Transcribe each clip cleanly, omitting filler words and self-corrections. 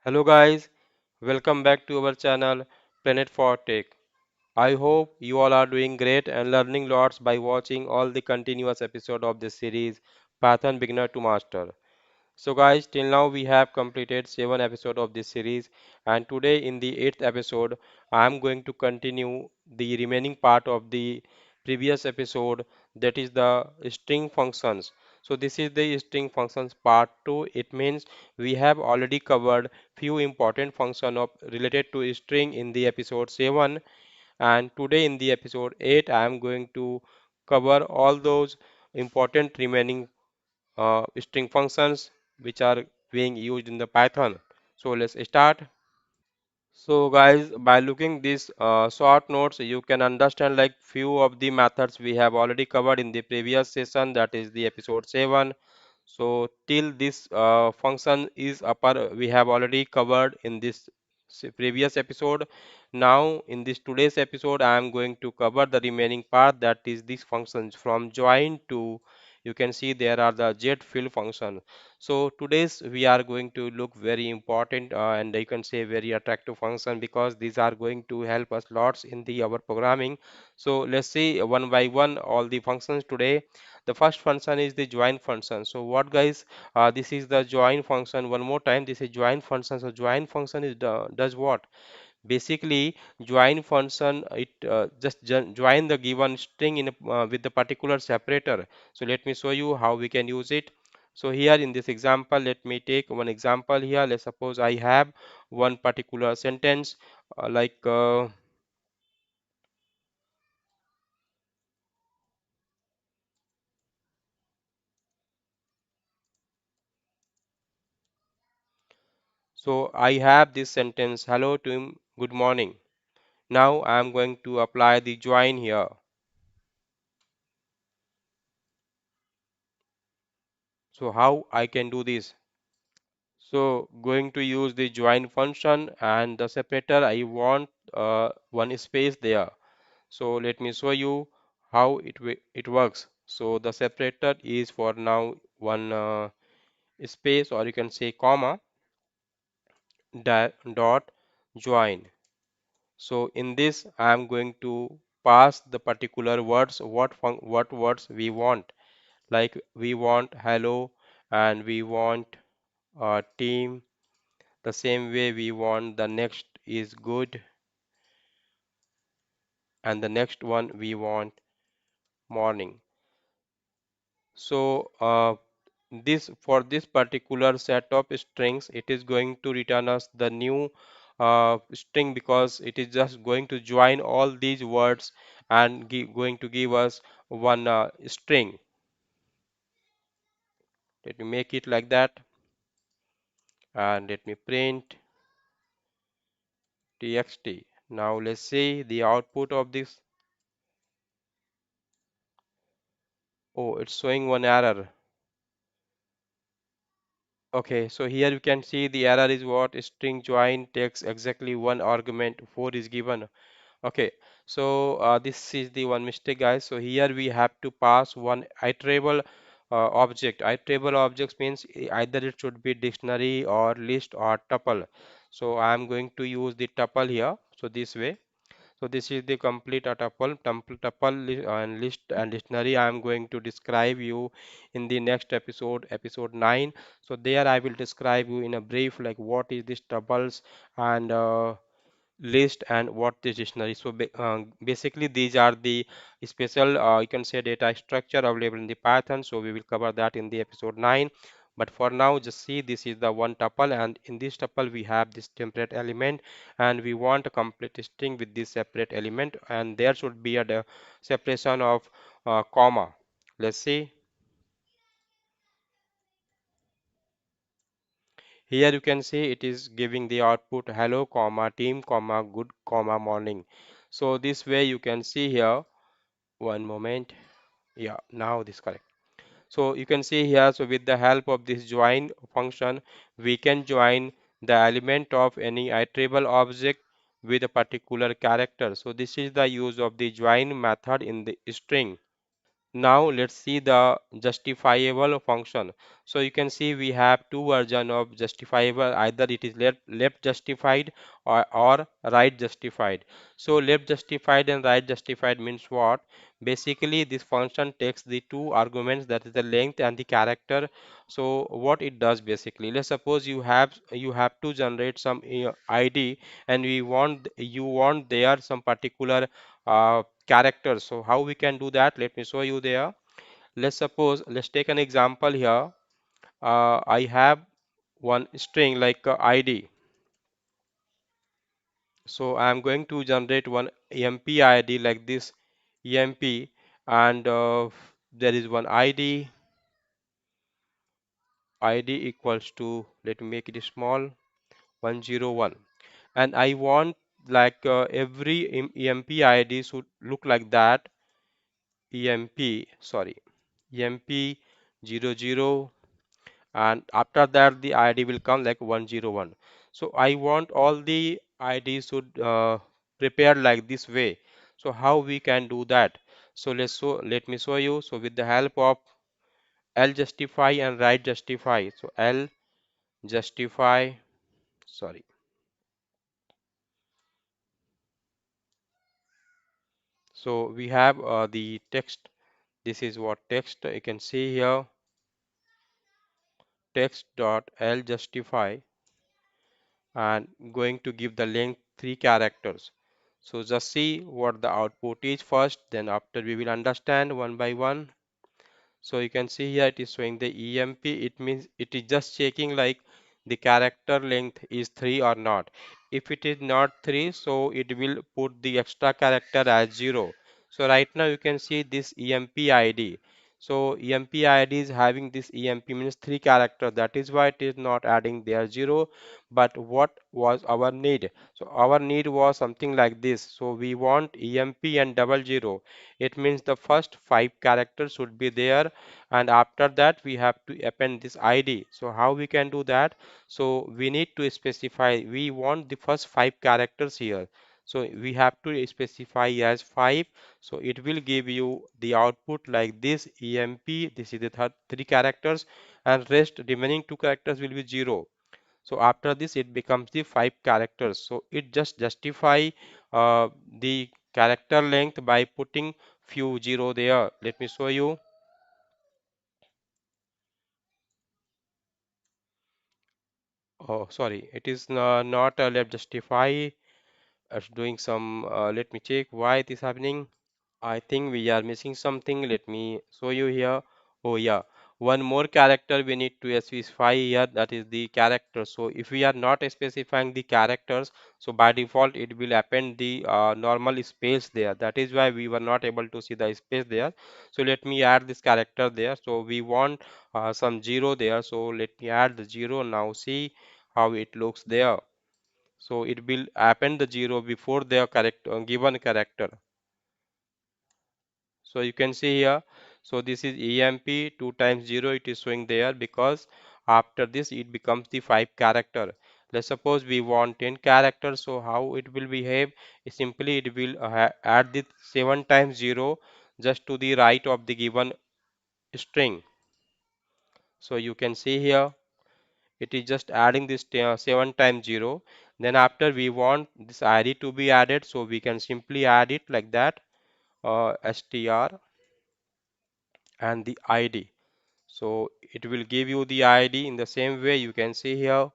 Hello guys, welcome back to our channel Planet for Tech. I hope you all are doing great and learning lots by watching all the continuous episode of this series Python Beginner to Master. So guys, till now we have completed 7 episodes of this series and today in the 8th episode I am going to continue the remaining part of the previous episode, that is the string functions. So this is the string functions part 2. It means we have already covered few important function of related to string in the episode 7, and today in the episode 8 I am going to cover all those important remaining string functions which are being used in the Python. So let's start. So guys, by looking these short notes, you can understand like few of the methods we have already covered in the previous session, that is the episode 7. So till this function is upper, we have already covered in this previous episode. Now in this today's episode, I am going to cover the remaining part, that is these functions from join to, you can see there are the jet fill function. So today's we are going to look very important and you can say very attractive function because these are going to help us lots in the our programming. So let's see one by one all the functions today. The first function is the join function. So what guys, this is the join function. One more time, this is join function. So join function is does what? Basically, join function it just join the given string in with the particular separator. So let me show you how we can use it. So here in this example, let me take one example here. Let's suppose I have one particular sentence like so I have this sentence, hello Tim, good morning. Now I am going to apply the join here. So how I can do this? So going to use the join function and the separator I want one space there. So let me show you how it works. So the separator is for now one space, or you can say comma dot join. So in this I am going to pass the particular words, what words we want. Like we want hello and we want team. The same way we want the next is good, and the next one we want morning. So this for this particular set of strings, it is going to return us the new string because it is just going to join all these words and going to give us one string. Let me make it like that and let me print txt. Now let's see the output of this. Oh, it's showing one error. Okay, so here you can see the error is what string join takes exactly one argument, 4 is given. Okay, so this is the one mistake guys. So here we have to pass one iterable object. Iterable objects means either it should be dictionary or list or tuple. So I am going to use the tuple here. So this way. So this is the complete and list and dictionary. I am going to describe you in the next episode, episode 9. So there I will describe you in a brief like what is this tuples and list and what is dictionary. So basically these are the special you can say data structure available in the Python. So we will cover that in the episode 9. But for now, just see this is the one tuple, and in this tuple we have this template element, and we want a complete string with this separate element, and there should be a separation of comma. Let's see. Here you can see it is giving the output hello comma team comma good comma morning. So this way you can see here. One moment. Yeah, now this correct. So you can see here, so with the help of this join function, we can join the element of any iterable object with a particular character. So this is the use of the join method in the string. Now let's see the justifiable function. So you can see we have two version of justifiable, either it is left justified or right justified. So left justified and right justified means what? Basically this function takes the two arguments, that is the length and the character. So what it does basically, let's suppose you have to generate some ID, and you want there some particular characters. So how we can do that? Let me show you there. Let's take an example here. I have one string like ID. So I am going to generate one EMP ID like this EMP, and there is one ID equals to, let me make it small, 101, and I want like every EMP ID should look like that. EMP, sorry, EMP 00, and after that the ID will come like 101. So I want all the IDs should prepare like this way. So how we can do that? So let me show you. So with the help of L justify and right justify. So L justify, sorry. So we have the text. This is what text you can see here. Text dot L justify, and going to give the length 3 characters. So just see what the output is first, then after we will understand one by one. So you can see here it is showing the EMP. It means it is just checking like the character length is 3 or not. If it is not 3, so it will put the extra character as 0. So right now you can see this EMP ID. So EMP ID is having this EMP means 3 character. That is why it is not adding there 0. But what was our need? So our need was something like this. So we want EMP and 00. It means the first 5 characters should be there, and after that we have to append this ID. So how we can do that? So we need to specify, we want the first 5 characters here. So we have to specify as 5. So it will give you the output like this EMP. This is the 3 characters, and rest remaining 2 characters will be 0. So after this it becomes the 5 characters. So it just justify the character length by putting few 0 there. Let me show you. Oh, sorry, it is not left justify. It's doing some. Let me check why it is happening. I think we are missing something. Let me show you here. Oh yeah, one more character we need to specify here, that is the character. So if we are not specifying the characters, so by default it will append the normal space there. That is why we were not able to see the space there. So let me add this character there. So we want some 0 there. So let me add the 0. Now see how it looks there. So it will append the 0 before the given character. So you can see here, so this is EMP 2 times 0, it is showing there because after this it becomes the 5 character. Let's suppose we want 10 characters, so how it will behave? Simply it will add the 7 times 0 just to the right of the given string. So you can see here, it is just adding this 7 times 0. Then after we want this ID to be added, so we can simply add it like that, str and the ID. So it will give you the ID in the same way you can see here.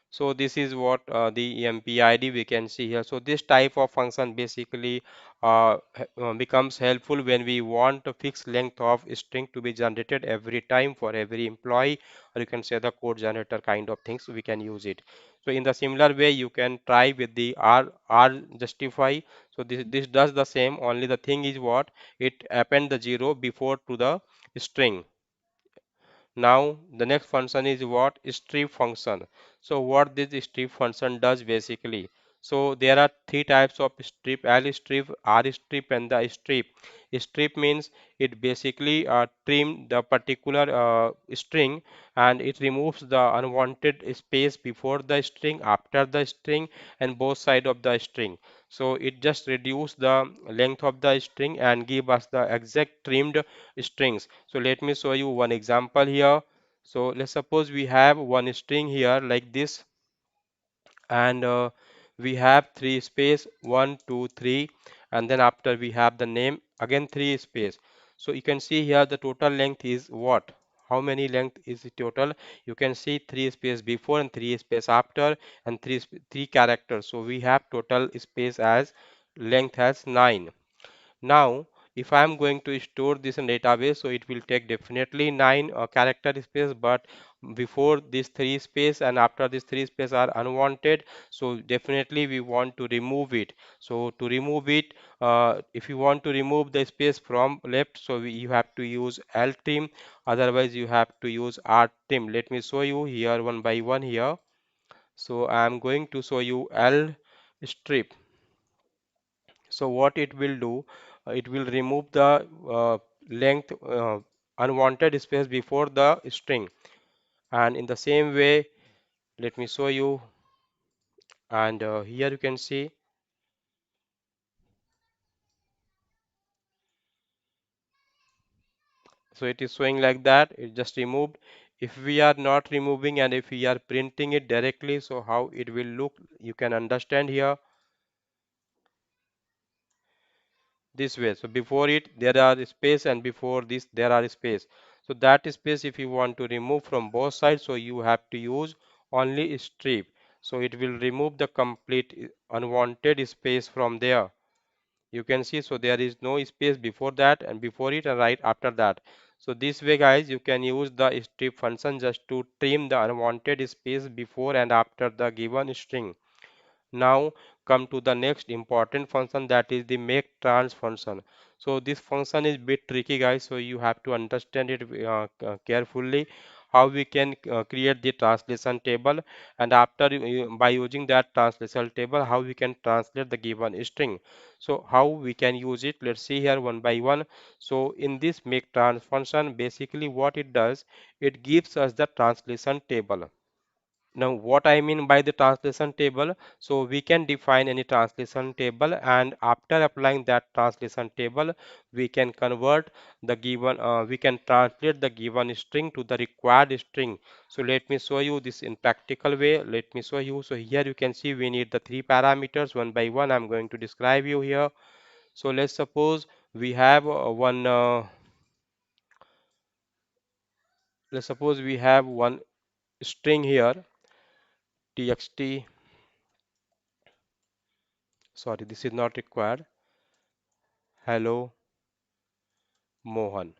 So this is what the EMP ID we can see here. So this type of function basically becomes helpful when we want a fixed length of string to be generated every time for every employee, or you can say the code generator kind of things we can use it. So in the similar way you can try with the R justify. So this does the same, only the thing is what, it append the 0 before to the string. Now the next function is what? Strip function. So what this strip function does basically? So there are three types of strip: L strip, R strip, and the strip. Strip means it basically trim the particular string, and it removes the unwanted space before the string, after the string, and both side of the string. So it just reduce the length of the string and give us the exact trimmed strings. So let me show you one example here. So let's suppose we have one string here like this, and we have three space, 1 2 3, and then after we have the name, again three space. So you can see here the total length is what, how many length is the total? You can see three space before and three space after, and three characters. So we have total space as length as 9. Now, if I am going to store this in database, so it will take definitely 9 character space, but before this three space and after this three space are unwanted, so definitely we want to remove it. So to remove it, if you want to remove the space from left, so you have to use L trim, otherwise you have to use R trim. Let me show you here one by one here. So I am going to show you L strip. So what it will do, it will remove the length unwanted space before the string, and in the same way, let me show you, and here you can see, so it is showing like that, it just removed. If we are not removing and if we are printing it directly, so how it will look, you can understand here this way. So before it there are space, and before this there are space. So that space if you want to remove from both sides, so you have to use only strip. So it will remove the complete unwanted space from there. You can see, so there is no space before that and before it and right after that. So this way guys, you can use the strip function just to trim the unwanted space before and after the given string. Now come to the next important function, that is the makeTrans function. So this function is bit tricky guys, so you have to understand it carefully, how we can create the translation table, and after by using that translation table, how we can translate the given string. So how we can use it, let's see here one by one. So in this makeTrans function, basically what it does, it gives us the translation table. Now, what I mean by the translation table, so we can define any translation table, and after applying that translation table, we can convert the given, we can translate the given string to the required string. So let me show you this in practical way. Let me show you. So here you can see we need the three parameters one by one. I'm going to describe you here. So let's suppose we have let's suppose we have one string here, txt. Sorry, this is not required. Hello Mohan.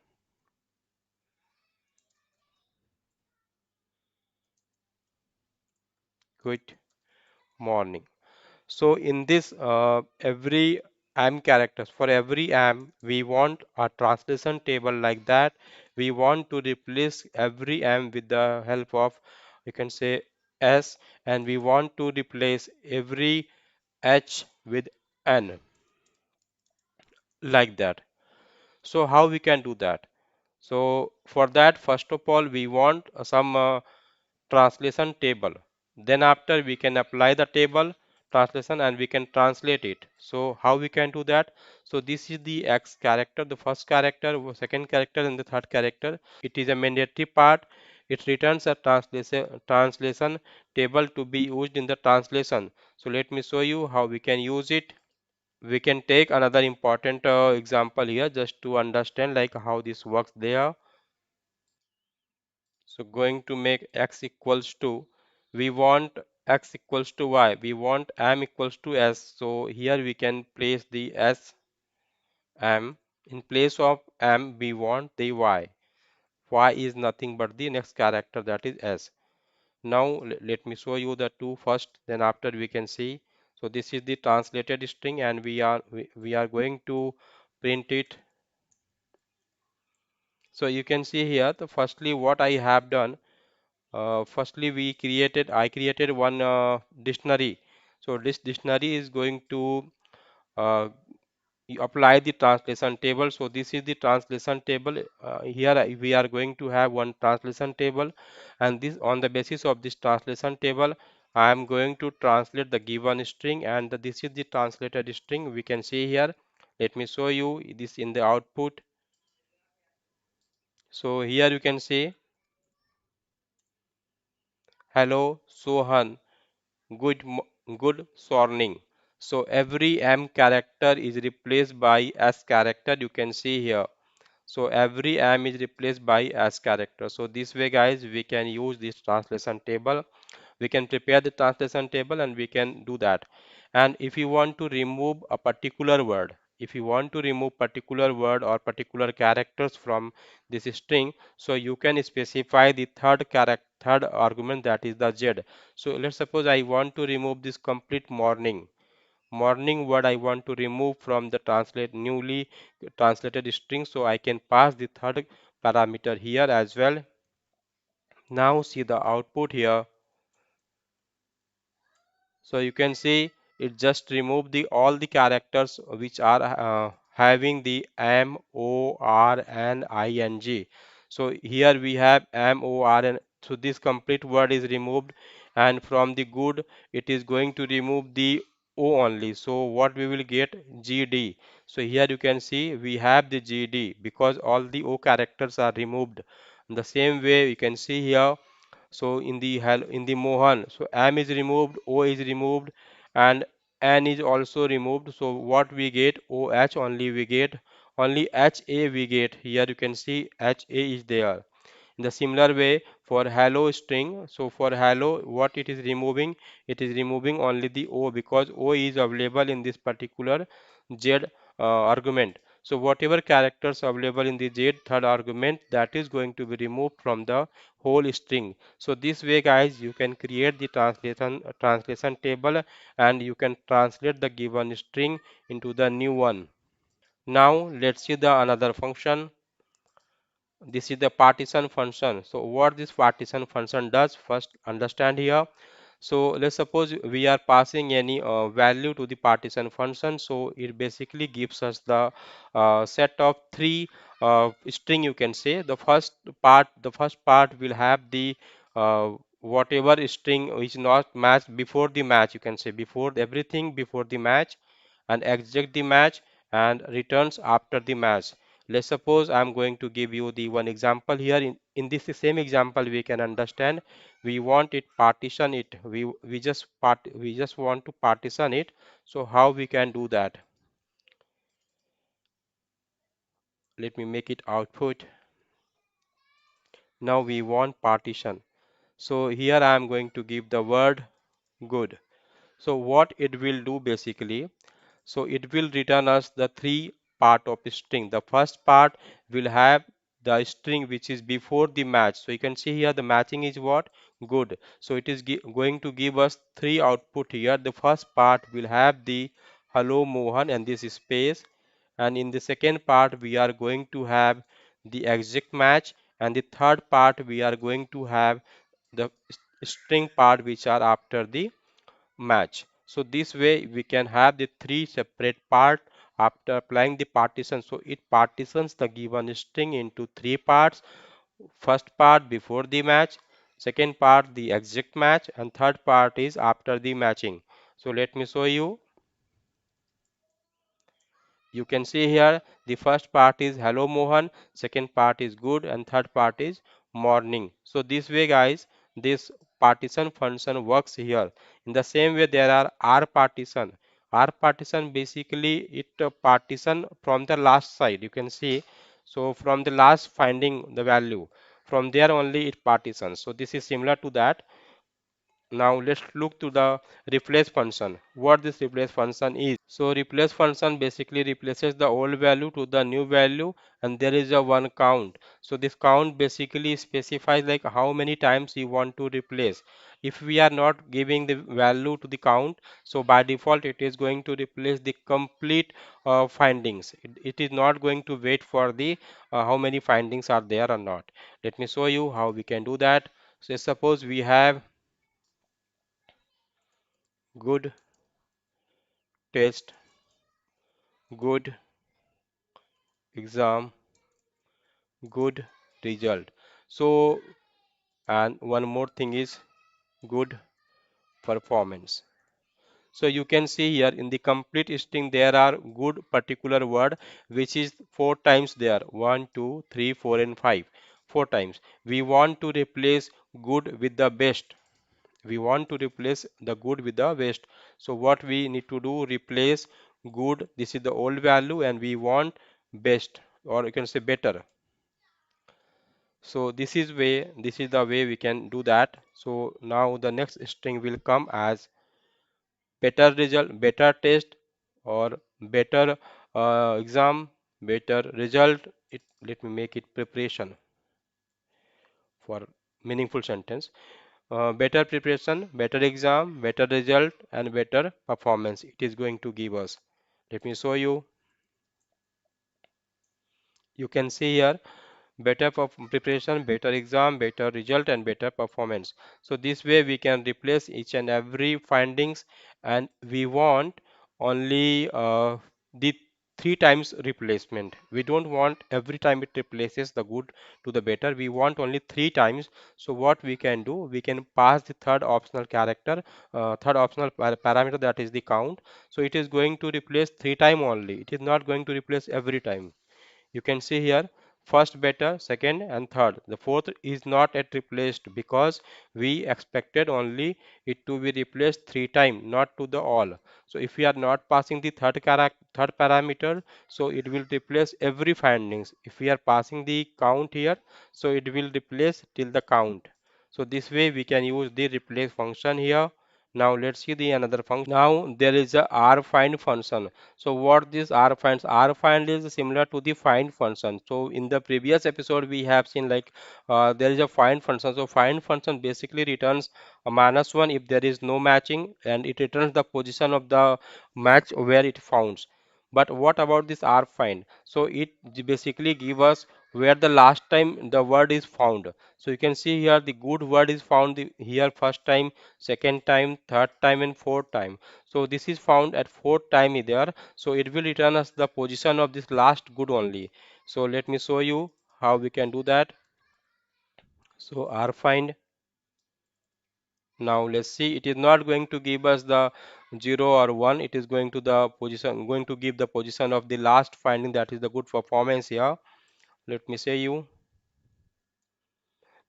Good morning. So in this every am characters, for every am we want a translation table like that. We want to replace every am with the help of, you can say, s, and we want to replace every h with n, like that. So how we can do that? So for that, first of all, we want some translation table. Then after we can apply the table translation and we can translate it. So how we can do that? So this is the x character, the first character, second character, and the third character. It is a mandatory part. It returns a translation table to be used in the translation. So let me show you how we can use it. We can take another important example here just to understand like how this works there. So going to make x equals to, we want x equals to y, we want m equals to s. So here we can place the s m, in place of m we want the y is nothing but the next character, that is s. Now let me show you the two first, then after we can see. So this is the translated string and we are going to print it. So you can see here, the firstly what I have done, firstly I created one dictionary. So this dictionary is going to uh, you apply the translation table. So this is the translation table. Here we are going to have one translation table, and this on the basis of this translation table I am going to translate the given string, and this is the translated string we can see here. Let me show you this in the output. So here you can see, hello Sohan, good morning. So every m character is replaced by s character, you can see here. So every am is replaced by as character. So this way guys we can use this translation table. We can prepare the translation table and we can do that. And if you want to remove a particular word, if you want to remove particular word or particular characters from this string, so you can specify the third argument, that is the z. So let's suppose I want to remove this complete morning word I want to remove from the translate newly translated string, so I can pass the third parameter here as well. Now see the output here. So you can see it just remove the all the characters which are having the M, O, R, and ing. So here we have M, O, R, and so this complete word is removed, and from the good it is going to remove the O only. So what we will get, GD. So here you can see we have the GD because all the O characters are removed. In the same way you can see here, so in the Mohan, so M is removed, O is removed, and N is also removed. So what we get, OH only we get, only HA we get. Here you can see HA is there. In the similar way for hello string, so for hello what it is removing, it is removing only the O because O is available in this particular Z argument. So whatever characters available in the Z third argument, that is going to be removed from the whole string. So this way guys you can create the translation table and you can translate the given string into the new one. Now let's see the another function. This is the partition function. So what this partition function does, first understand here. So let's suppose we are passing any value to the partition function, so it basically gives us the set of three string, you can say. The first part will have the whatever string which not matched before the match, you can say, before everything before the match, and execute the match and returns after the match. Let's suppose I'm going to give you the one example here. In this same example, we can understand we want it partition it. We just want to partition it. So how we can do that? Let me make it output. Now we want partition. So here I am going to give the word good. So what it will do basically, so it will return us the three part of string. The first part will have the string which is before the match. So you can see here the matching is what? Good. So it is going to give us three output here. The first part will have the hello Mohan and this is space. And in the second part we are going to have the exact match. And the third part we are going to have the string part which are after the match. So this way we can have the three separate part after applying the partition. So it partitions the given string into three parts. First part before the match, second part the exact match, and third part is after the matching. So let me show you. You can see here the first part is hello Mohan, second part is good, and third part is morning. So this way guys, this partition function works here. In the same way there are R partition. R partition basically it partition from the last side, you can see. So from the last finding the value, from there only it partitions. So this is similar to that. Now let's look to the replace function. What this replace function is. So replace function basically replaces the old value to the new value, and there is a one count. So this count basically specifies like how many times you want to replace. If we are not giving the value to the count, so by default it is going to replace the complete findings. It is not going to wait for the how many findings are there or not. Let me show you how we can do that. So suppose we have good. test, good exam, good result. So, and one more thing is good performance. So you can see here in the complete string there are good particular word which is four times there. One, two, three, four, and five. Four times. We want to replace good with the best. We want to replace the good with the best. So what we need to do, replace good, this is the old value, and we want best, or you can say better. So this is the way we can do that. So now the next string will come as better result, better test, or better exam, better result. Let me make it preparation for meaningful sentence. Better preparation, better exam, better result, and better performance. It is going to give us. Let me show you. You can see here better preparation, better exam, better result, and better performance. So this way we can replace each and every findings, and we want only the three times replacement. We don't want every time it replaces the good to the better. We want only three times. So what we can do, we can pass the third optional character, third optional parameter, that is the count. So it is going to replace three time only. It is not going to replace every time. You can see here first better, second, and third. The fourth is not yet replaced because we expected only it to be replaced three times, not to the all. So if we are not passing the third parameter, so it will replace every findings. If we are passing the count here, so it will replace till the count. So this way we can use the replace function here. Now let's see the another function. Now there is a rfind function. So what this rfind? Rfind is similar to the find function. So in the previous episode we have seen like there is a find function. So find function basically returns a -1 if there is no matching, and it returns the position of the match where it founds. But what about this rfind? So it basically give us where the last time the word is found. So you can see here the good word is found here first time, second time, third time, and fourth time. So this is found at fourth time there. So it will return us the position of this last good only. So let me show you how we can do that. So rfind. Now let's see. It is not going to give us the 0 or 1. It is going to the position, going to give the position of the last finding, that is the good performance here. Let me say you.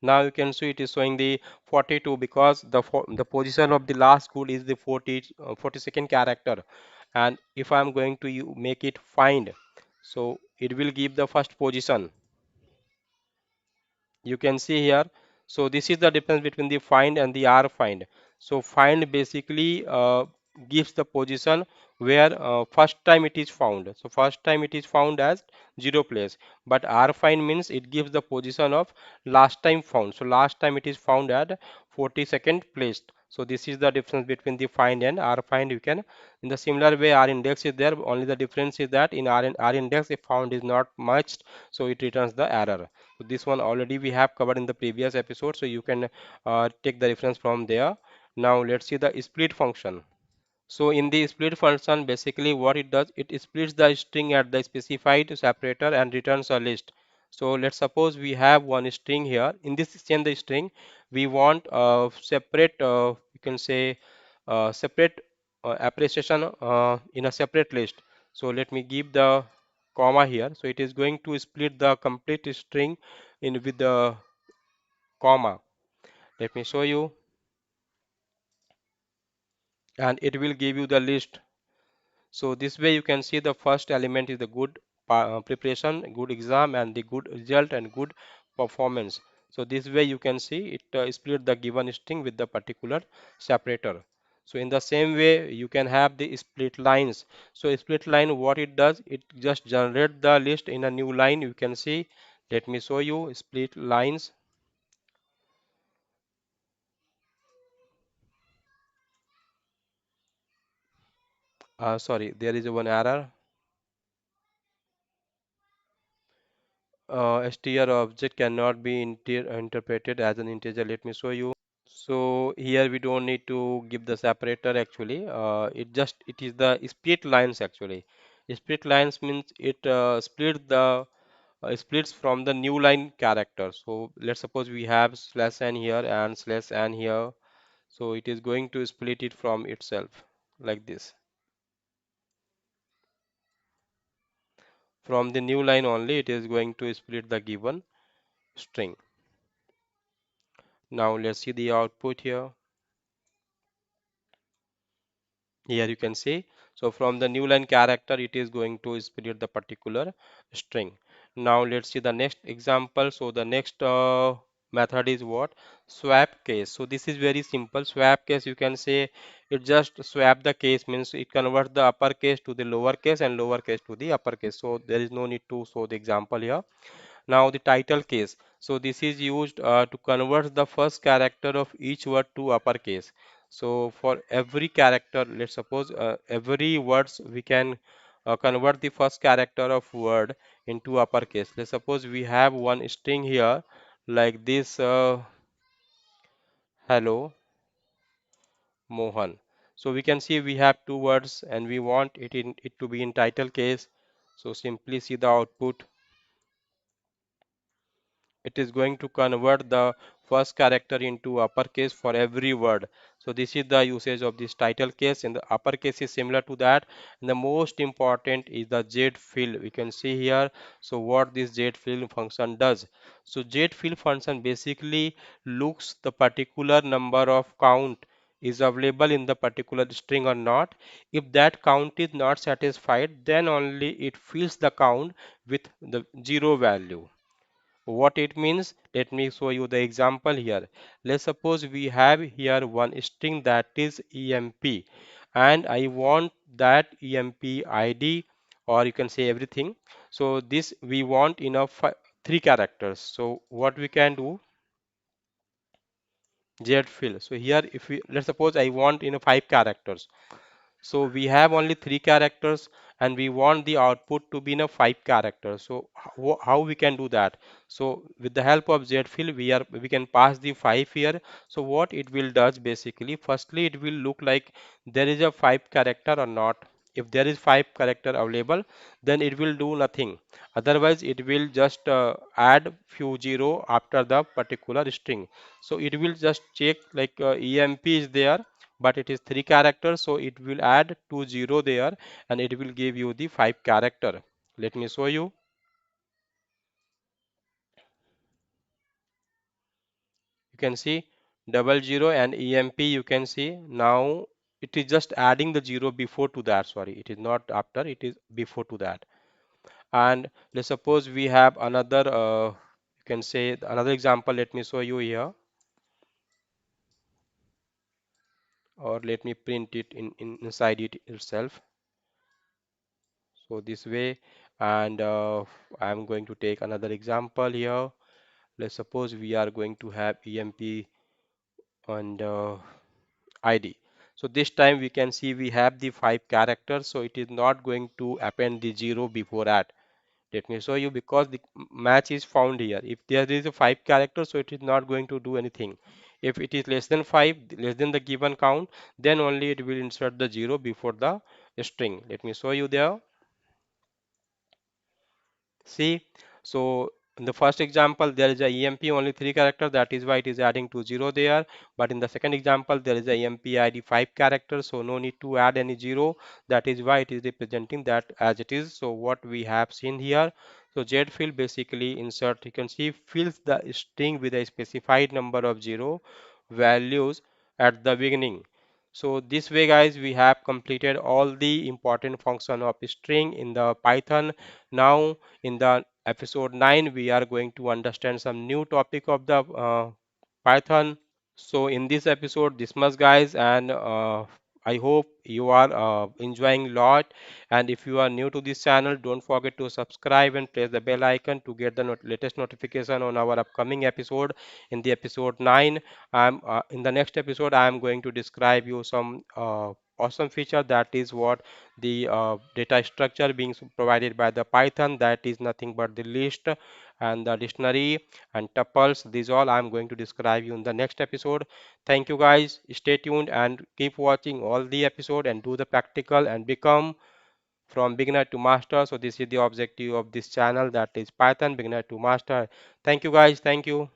Now you can see it is showing the 42 because the position of the last good is the 42nd character. And if I'm going to make it find, so it will give the first position. You can see here. So this is the difference between the find and the r find. So find basically gives the position where first time it is found. So first time it is found as 0 place, but r find means it gives the position of last time found. So last time it is found at 42nd place. So this is the difference between the find and r find. You can, in the similar way, r index is there, only the difference is that in r index if found is not matched, so it returns the error. So this one already we have covered in the previous episode, so you can take the reference from there. Now let's see the split function. So in the split function, basically what it does, it splits the string at the specified separator and returns a list. So let's suppose we have one string here. In this change the string, we want a separate, you can say, separate appreciation in a separate list. So let me give the comma here. So it is going to split the complete string in with the comma. Let me show you, and it will give you the list. So this way you can see the first element is the good preparation, good exam, and the good result and good performance. So this way you can see it split the given string with the particular separator. So in the same way you can have the split lines. So split line, what it does, it just generate the list in a new line. You can see. Let me show you split lines. Sorry, there is one error. Str object cannot be interpreted as an integer. Let me show you. So here we don't need to give the separator actually. It is the split lines actually. Split lines means it splits from the new line character. So let's suppose we have slash n here and slash n here. So it is going to split it from itself like this. From the new line only, it is going to split the given string. Now let's see the output here. Here you can see. So from the new line character, it is going to split the particular string. Now let's see the next example. So the next method is what? Swap case. So this is very simple. Swap case, you can say it just swap the case, means it converts the uppercase to the lowercase and lowercase to the uppercase. So there is no need to show the example here. Now the title case. So this is used to convert the first character of each word to uppercase. So for every character, let's suppose every words we can convert the first character of word into uppercase. Let's suppose we have one string here like this, hello Mohan. So we can see we have two words and we want it to be in title case. So simply see the output. It is going to convert the first character into uppercase for every word. So this is the usage of this title case, and the uppercase is similar to that. And the most important is the jet fill. We can see here. So what this jet fill function does. So jet fill function basically looks the particular number of count is available in the particular string or not. If that count is not satisfied, then only it fills the count with the zero value. What it means, let me show you the example here. Let's suppose we have here one string that is emp, and I want that emp id, or you can say everything. So this we want in a three characters. So what we can do, z fill. So here if we, let's suppose I want in a five characters. So we have only three characters and we want the output to be in a five characters. So how we can do that? So with the help of zfill, we can pass the five here. So what it will does basically, firstly it will look like there is a five character or not. If there is five character available, then it will do nothing. Otherwise, it will just add few zero after the particular string. So it will just check like emp is there, but it is three characters, so it will add two zero there and it will give you the five character. Let me show you. You can see double zero and emp, you can see now it is just adding the zero before to that. Sorry, it is not after, it is before to that. And let's suppose we have another you can say another example. Let me show you here, or let me print it inside it itself. So this way, and I'm going to take another example here. Let's suppose we are going to have emp and id. So this time we can see we have the five characters, so it is not going to append the zero before that. Let me show you, because the match is found here. If there is a five characters, so it is not going to do anything. If it is less than five, less than the given count, then only it will insert the zero before the string. Let me show you there. See, so in the first example, there is a EMP only three characters. That is why it is adding to zero there. But in the second example, there is a EMP ID five characters, so no need to add any zero. That is why it is representing that as it is. So what we have seen here. So Z fill basically insert. You can see fills the string with a specified number of zero values at the beginning. So this way, guys, we have completed all the important function of string in the Python. Now in the episode 9, we are going to understand some new topic of the Python. So in this episode, this much, guys, and I hope you are enjoying a lot. And if you are new to this channel, don't forget to subscribe and press the bell icon to get the latest notification on our upcoming episode. In the episode 9, in the next episode, I am going to describe you some awesome feature, that is what the data structure being provided by the Python, that is nothing but the list and the dictionary and tuples. These all I'm going to describe you in the next episode. Thank you guys, stay tuned and keep watching all the episode and do the practical and become from beginner to master. So this is the objective of this channel, that is Python beginner to master. Thank you guys, thank you.